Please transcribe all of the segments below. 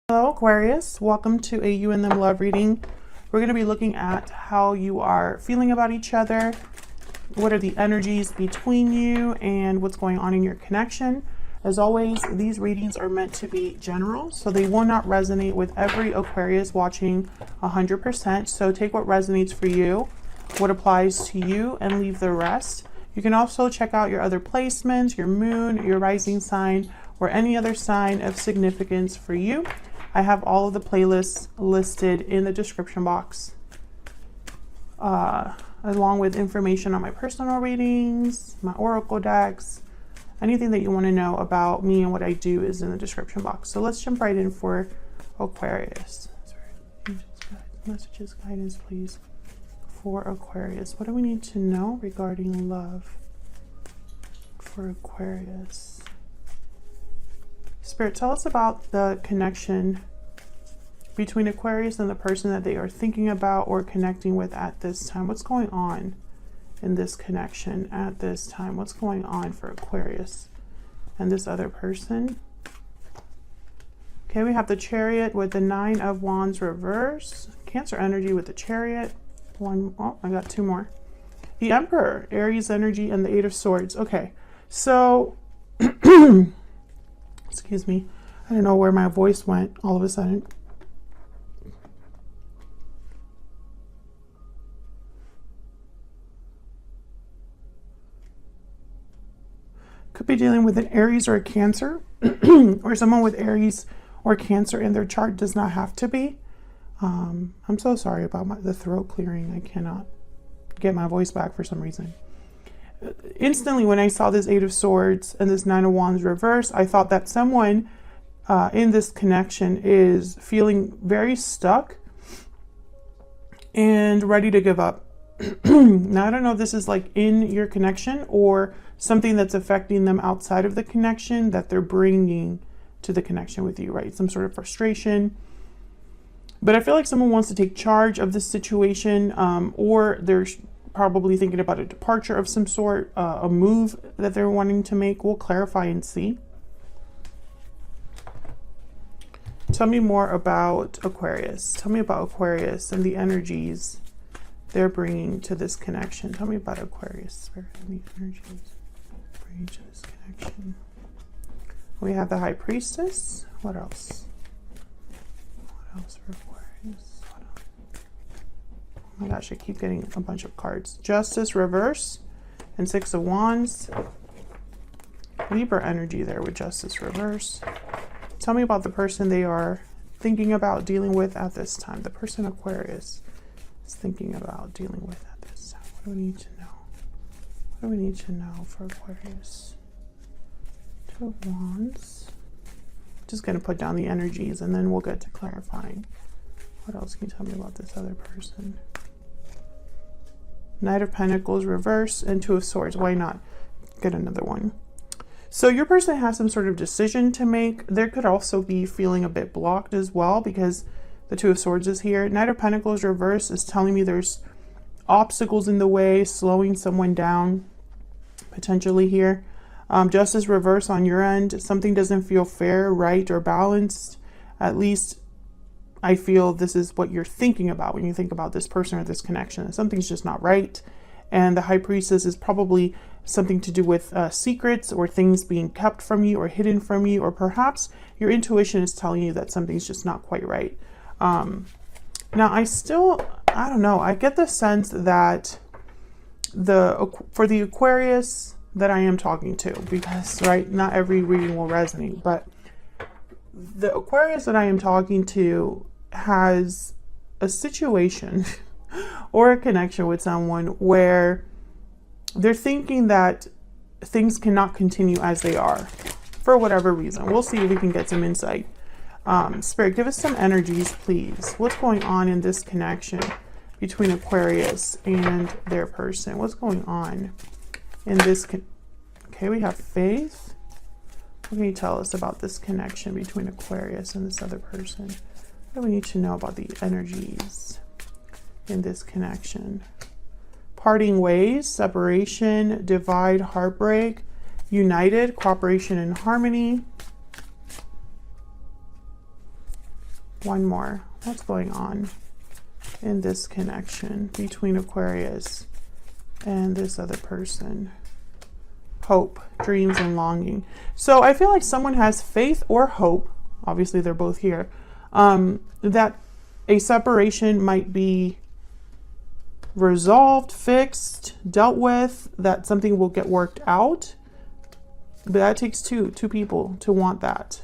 Hello Aquarius, welcome to a You and Them love reading. We're going to be looking at how you are feeling about each other, what are the energies between you, and what's going on in your connection. As always, these readings are meant to be general, so they will not resonate with every Aquarius watching 100%. So take what resonates for you, what applies to you, and leave the rest. You can also check out your other placements, your moon, your rising sign, or any other sign of significance for you. I have all of the playlists listed in the description box, along with information on my personal readings, my oracle decks. Anything that you want to know about me and what I do is in the description box. So let's jump right in for Aquarius. Messages, guidance, please, for Aquarius. What do we need to know regarding love for Aquarius? Spirit, tell us about the connection between Aquarius and the person that they are thinking about or connecting with at this time. What's going on in this connection at this time? What's going on for Aquarius and this other person? Okay, we have the Chariot with the 9 of Wands reverse. Cancer energy with the Chariot. Oh, I got 2 more. The Emperor, Aries energy, and the 8 of Swords. Okay, so... Excuse me. I don't know where my voice went all of a sudden. Could be dealing with an Aries or a Cancer, or someone with Aries or Cancer in their chart. Does not have to be. I'm so sorry about the throat clearing. I cannot get my voice back for some reason. Instantly, when I saw this 8 of Swords and this 9 of Wands reverse, I thought that someone in this connection is feeling very stuck and ready to give up. Now, I don't know if this is like in your connection or something that's affecting them outside of the connection that they're bringing to the connection with you, right? Some sort of frustration. But I feel like someone wants to take charge of this situation, or they're probably thinking about a departure of some sort, a move that they're wanting to make. We'll clarify and see. Tell me more about Aquarius. Tell me about Aquarius and the energies they're bringing to this connection. Tell me about Aquarius, Spirit, and the energies bringing to this connection. We have the High Priestess. What else? What else for Aquarius? What else? Oh my gosh, I keep getting a bunch of cards. Justice reverse and 6 of Wands. Libra energy there with Justice reverse. Tell me about the person they are thinking about dealing with at this time. The person Aquarius is thinking about dealing with at this time. What do we need to know? What do we need to know for Aquarius? 2 of Wands. Just going to put down the energies and then we'll get to clarifying. What else can you tell me about this other person? Knight of Pentacles reverse and 2 of Swords. Why not get another one? So your person has some sort of decision to make. There could also be feeling a bit blocked as well because the 2 of Swords is here. Knight of Pentacles reverse is telling me there's obstacles in the way, slowing someone down potentially here. Justice reverse on your end. Something doesn't feel fair, right, or balanced. At least I feel this is what you're thinking about when you think about this person or this connection. Something's just not right. And the High Priestess is probably something to do with secrets or things being kept from you or hidden from you, or perhaps your intuition is telling you that something's just not quite right. Now, I don't know. I get the sense that for the Aquarius that I am talking to, because, right, not every reading will resonate, but the Aquarius that I am talking to has a situation or a connection with someone where they're thinking that things cannot continue as they are for whatever reason. We'll see if we can get some insight. Spirit, give us some energies, please. What's going on in this connection between Aquarius and their person? What's going on in this? Okay, we have Faith. What can you tell us about this connection between Aquarius and this other person? What do we need to know about the energies in this connection? Parting ways, separation, divide, heartbreak, united, cooperation and harmony, One more. What's going on in this connection between Aquarius and this other person? Hope, dreams, and longing. So I feel like someone has faith or hope, obviously they're both here, that a separation might be resolved, fixed, dealt with, that something will get worked out. But that takes two people to want that.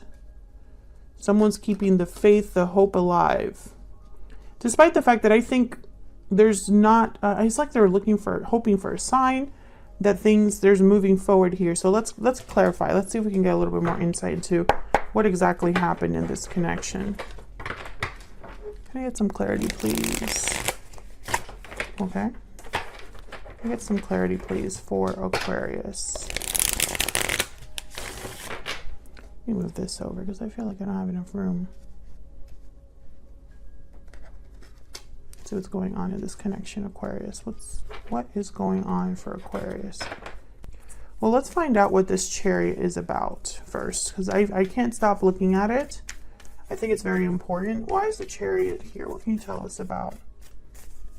Someone's keeping the faith, the hope alive. Despite the fact that I think there's not, it's like they're hoping for a sign that there's moving forward here. So let's clarify. Let's see if we can get a little bit more insight into what exactly happened in this connection. Can I get some clarity, please? Okay. Can I get some clarity, please, for Aquarius? Let me move this over because I feel like I don't have enough room. Let's see what's going on in this connection, Aquarius. What is going on for Aquarius? Well, let's find out what this Chariot is about first, because I can't stop looking at it. I think it's very important. Why is the Chariot here? What can you tell us about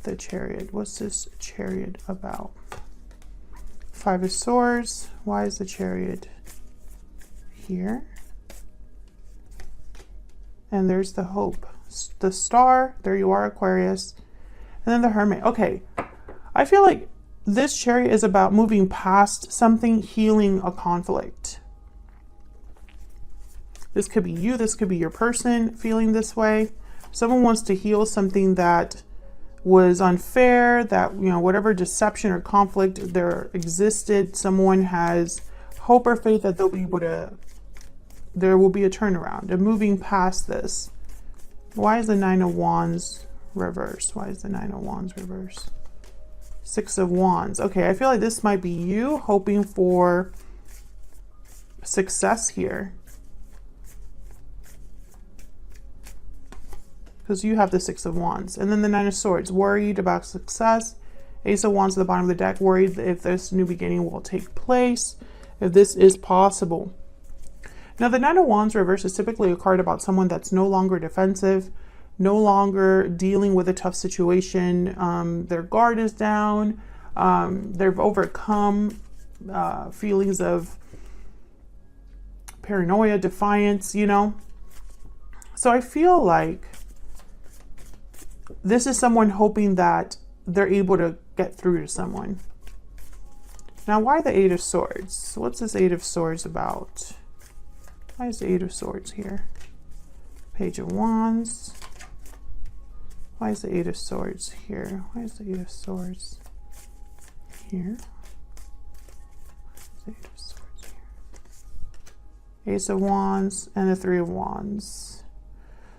the Chariot? What's this Chariot about? Five of Swords. Why is the Chariot here? And there's the Hope. The Star. There you are, Aquarius. And then the Hermit. Okay. I feel like this Chariot is about moving past something, healing a conflict. This could be you. This could be your person feeling this way. Someone wants to heal something that was unfair, that, you know, whatever deception or conflict there existed, someone has hope or faith that they'll be able to, there will be a turnaround and moving past this. Why is the Nine of Wands reversed? Why is the Nine of Wands reversed? Six of Wands. Okay, I feel like this might be you hoping for success here. Because you have the Six of Wands. And then the Nine of Swords. Worried about success. Ace of Wands at the bottom of the deck. Worried if this new beginning will take place. If this is possible. Now, the Nine of Wands reverse is typically a card about someone that's no longer defensive, no longer dealing with a tough situation. Their guard is down. They've overcome feelings of paranoia, defiance, you know. So I feel like this is someone hoping that they're able to get through to someone. Now, why the Eight of Swords? What's this Eight of Swords about? Why is the Eight of Swords here? Page of Wands. Why is the Eight of Swords here? Why is the Eight of Swords here? The Eight of Swords here. Ace of Wands and the Three of Wands.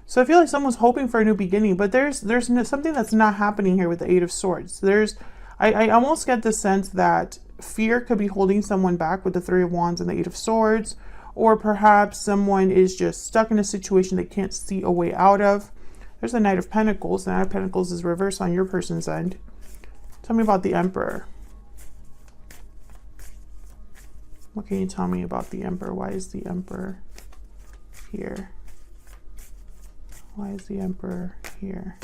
So I feel like someone's hoping for a new beginning, but there's something that's not happening here with the Eight of Swords. I almost get the sense that fear could be holding someone back with the Three of Wands and the Eight of Swords, or perhaps someone is just stuck in a situation they can't see a way out of. There's the Knight of Pentacles. The Knight of Pentacles is reversed on your person's end. Tell me about the Emperor. What can you tell me about the Emperor? Why is the Emperor here? Why is the Emperor here?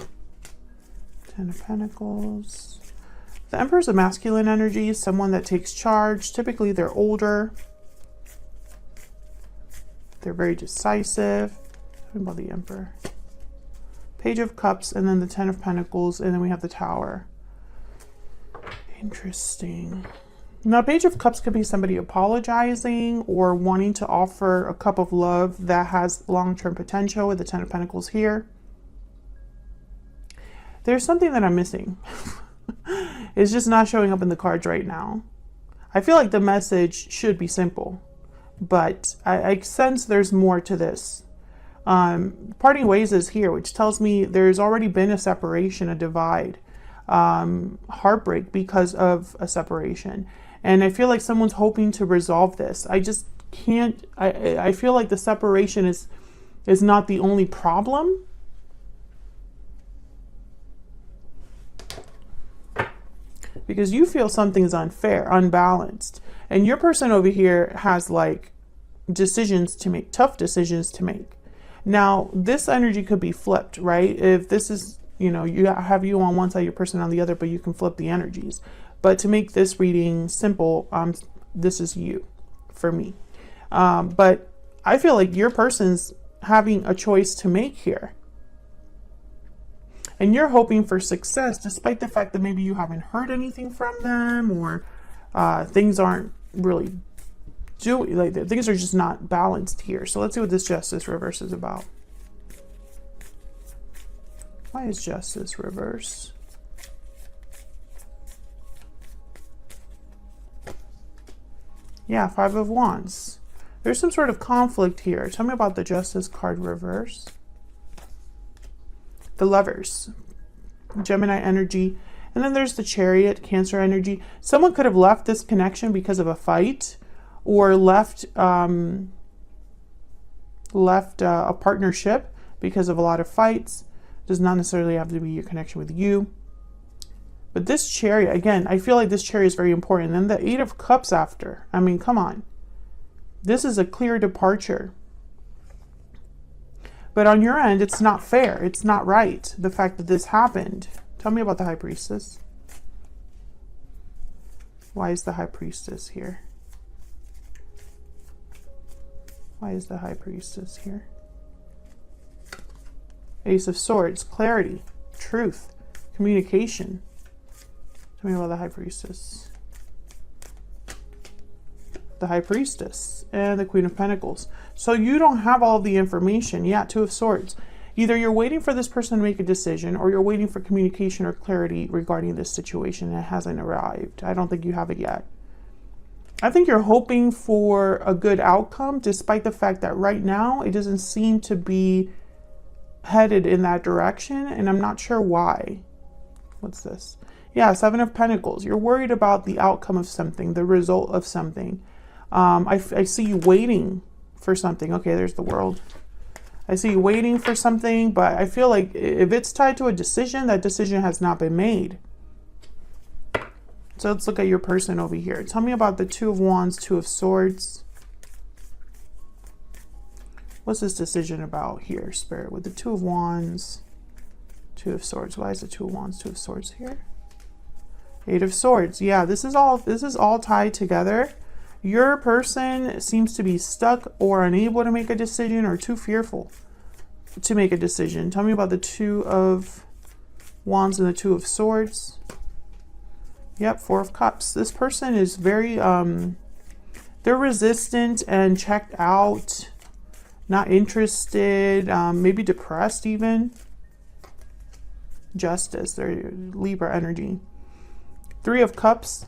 Ten of Pentacles. The Emperor is a masculine energy, someone that takes charge. Typically, they're older. They're very decisive. Tell me about the Emperor. Page of Cups, and then the Ten of Pentacles, and then we have the Tower. Interesting. Now, Page of Cups could be somebody apologizing or wanting to offer a cup of love that has long-term potential with the Ten of Pentacles here. There's something that I'm missing. It's just not showing up in the cards right now. I feel like the message should be simple, but I sense there's more to this. Parting ways is here, which tells me there's already been a separation, a divide, heartbreak because of a separation. And I feel like someone's hoping to resolve this. I just can't, I feel like the separation is not the only problem. Because you feel something's unfair, unbalanced. And your person over here has like decisions to make, tough decisions to make. Now, this energy could be flipped, right? If this is, you know, you have you on one side, your person on the other, but you can flip the energies. But to make this reading simple, this is you for me. But I feel like your person's having a choice to make here. And you're hoping for success, despite the fact that maybe you haven't heard anything from them, or things aren't really doing, like, things are just not balanced here. So let's see what this Justice reverse is about. Why is Justice reverse? Yeah, Five of Wands. There's some sort of conflict here. Tell me about the Justice card reverse. The Lovers, Gemini energy. And then there's the Chariot, Cancer energy. Someone could have left this connection because of a fight, or left a partnership because of a lot of fights. Does not necessarily have to be your connection with you. But this Chariot, again, I feel like this Chariot is very important. And then the Eight of Cups after. I mean, come on. This is a clear departure. But on your end, it's not fair. It's not right, the fact that this happened. Tell me about the High Priestess. Why is the High Priestess here? Why is the High Priestess here? Ace of Swords, clarity, truth, communication. Tell me about the High Priestess. The High Priestess and the Queen of Pentacles. So you don't have all of the information. Yeah, Two of Swords. Either you're waiting for this person to make a decision, or you're waiting for communication or clarity regarding this situation that hasn't arrived. I don't think you have it yet. I think you're hoping for a good outcome, despite the fact that right now it doesn't seem to be headed in that direction, and I'm not sure why. What's this? Yeah, Seven of Pentacles. You're worried about the outcome of something, the result of something. I see you waiting for something. Okay, there's the World. I see you waiting for something, but I feel like if it's tied to a decision, that decision has not been made. So let's look at your person over here. Tell me about the Two of Wands, Two of Swords. What's this decision about here, Spirit? With the Two of Wands, Two of Swords. Why is the Two of Wands, Two of Swords here? Eight of Swords. Yeah, this is all tied together. Your person seems to be stuck or unable to make a decision, or too fearful to make a decision. Tell me about the Two of Wands and the Two of Swords. Yep, Four of Cups. This person is very, they're resistant and checked out, not interested, maybe depressed even. Justice, they're Libra energy. Three of Cups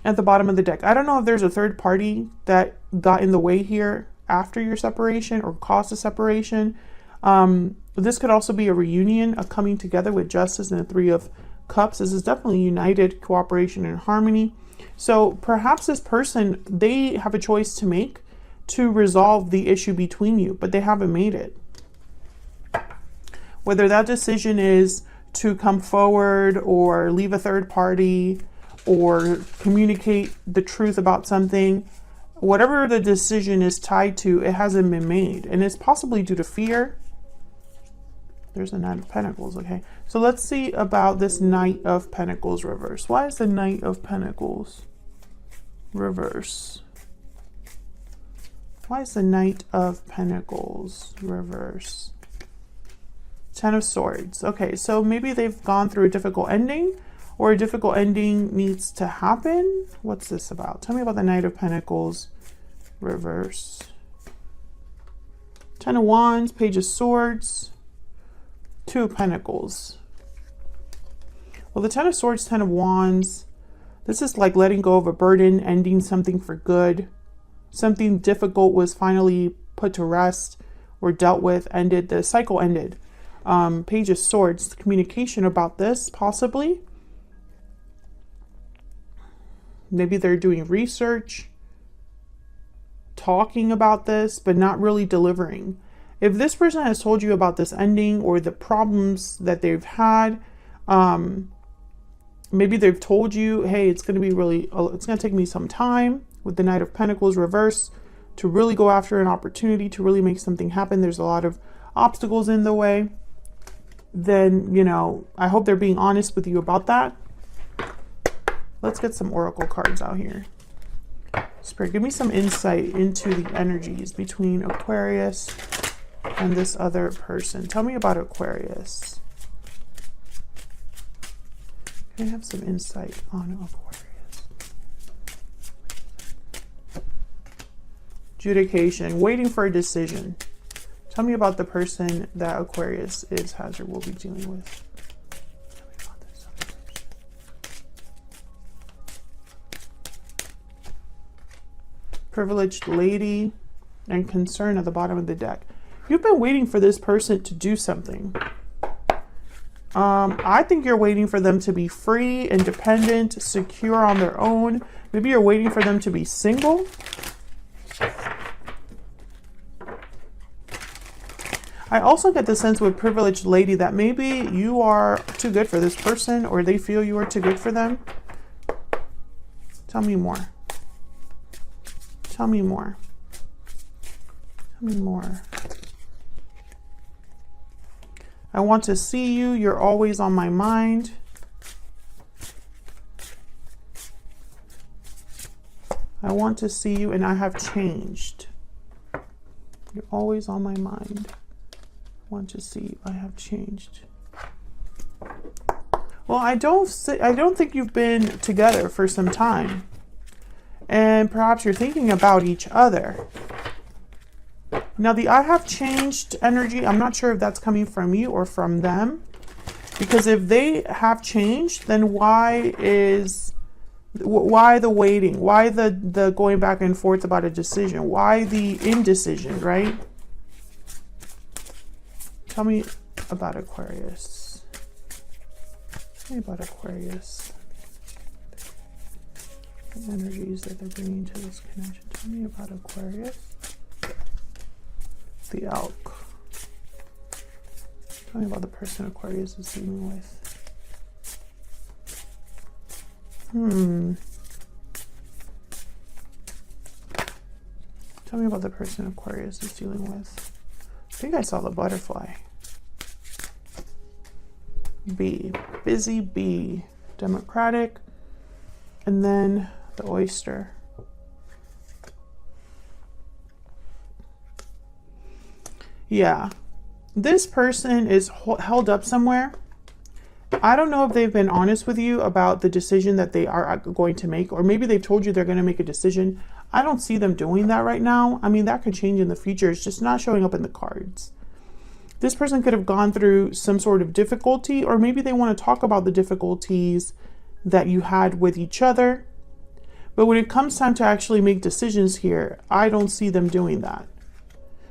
at the bottom of the deck. I don't know if there's a third party that got in the way here after your separation or caused a separation. This could also be a reunion, a coming together with Justice and the Three of Cups. This is definitely united, cooperation, and harmony. So perhaps this person, they have a choice to make to resolve the issue between you, but they haven't made it. Whether that decision is to come forward or leave a third party or communicate the truth about something, whatever the decision is tied to, it hasn't been made. And it's possibly due to fear. There's a Knight of Pentacles. Okay, so let's see about this Knight of Pentacles reverse. Why is the Knight of Pentacles reverse? Why is the Knight of Pentacles reverse? Ten of Swords. Okay, so maybe they've gone through a difficult ending, or a difficult ending needs to happen. What's this about? Tell me about the Knight of Pentacles reverse. Ten of Wands, Page of Swords, Two of Pentacles. Well, the Ten of Swords, Ten of Wands, this is like letting go of a burden, ending something for good. Something difficult was finally put to rest or dealt with, ended. The cycle ended. Page of Swords, communication about this, possibly. Maybe they're doing research, talking about this, but not really delivering. If this person has told you about this ending or the problems that they've had, maybe they've told you, hey, it's going to take me some time with the Knight of Pentacles reverse to really go after an opportunity, to really make something happen. There's a lot of obstacles in the way, then, you know, I hope they're being honest with you about that. Let's get some oracle cards out here. Spirit, give me some insight into the energies between Aquarius and this other person. Tell me about Aquarius. Can I have some insight on Aquarius? Adjudication, waiting for a decision. Tell me about the person that Aquarius has or will be dealing with. Tell me about this other person. Privileged lady and concern at the bottom of the deck. You've been waiting for this person to do something. I think you're waiting for them to be free, independent, secure on their own. Maybe you're waiting for them to be single. I also get the sense with privileged lady that maybe you are too good for this person, or they feel you are too good for them. Tell me more. Tell me more. Tell me more. I want to see you. You're always on my mind. I want to see you, and I have changed. You're always on my mind. I want to see you. I have changed. Well, I don't think you've been together for some time, and perhaps you're thinking about each other. Now, the I have changed energy, I'm not sure if that's coming from you or from them. Because if they have changed, then why the waiting? Why the going back and forth about a decision? Why the indecision, right? Tell me about Aquarius. Tell me about Aquarius. The energies that they're bringing to this connection. Tell me about Aquarius. The elk. Tell me about the person Aquarius is dealing with. Tell me about the person Aquarius is dealing with. I think I saw the butterfly. Bee. Busy bee. Democratic. And then the oyster. Yeah, this person is held up somewhere. I don't know if they've been honest with you about the decision that they are going to make, or maybe they've told you they're going to make a decision. I don't see them doing that right now. I mean, that could change in the future. It's just not showing up in the cards. This person could have gone through some sort of difficulty, or maybe they want to talk about the difficulties that you had with each other. But when it comes time to actually make decisions here, I don't see them doing that.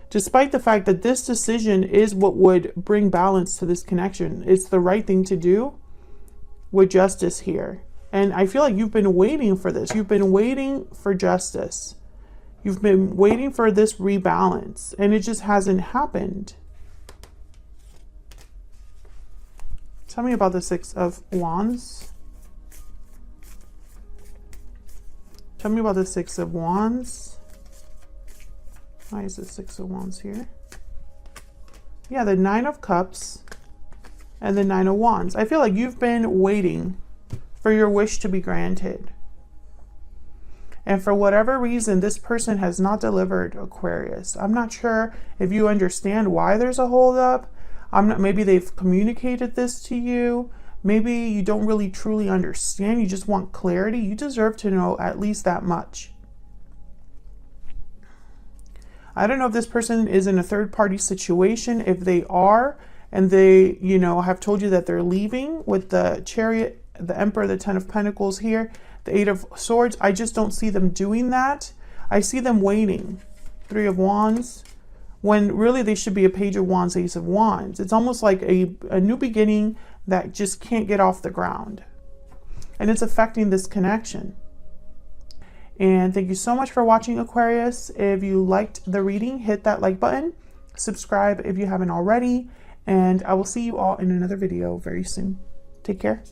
Despite the fact that this decision is what would bring balance to this connection. It's the right thing to do with justice here. And I feel like you've been waiting for this. You've been waiting for justice. You've been waiting for this rebalance, and it just hasn't happened. Tell me about the Six of Wands. Tell me about the Six of Wands. Why is the Six of Wands here? Yeah, the Nine of Cups and the Nine of Wands. I feel like you've been waiting for your wish to be granted. And for whatever reason, this person has not delivered, Aquarius. I'm not sure if you understand why there's a holdup. Maybe they've communicated this to you. Maybe you don't really truly understand. You just want clarity. You deserve to know at least that much. I don't know if this person is in a third-party situation. If they are, and they, you know, have told you that they're leaving with the Chariot, the Emperor, the Ten of Pentacles here, the Eight of Swords, I just don't see them doing that. I see them waiting. Three of Wands, when really they should be a Page of Wands, Ace of Wands. It's almost like a new beginning that just can't get off the ground. And it's affecting this connection. And thank you so much for watching, Aquarius. If you liked the reading, hit that like button. Subscribe if you haven't already. And I will see you all in another video very soon. Take care.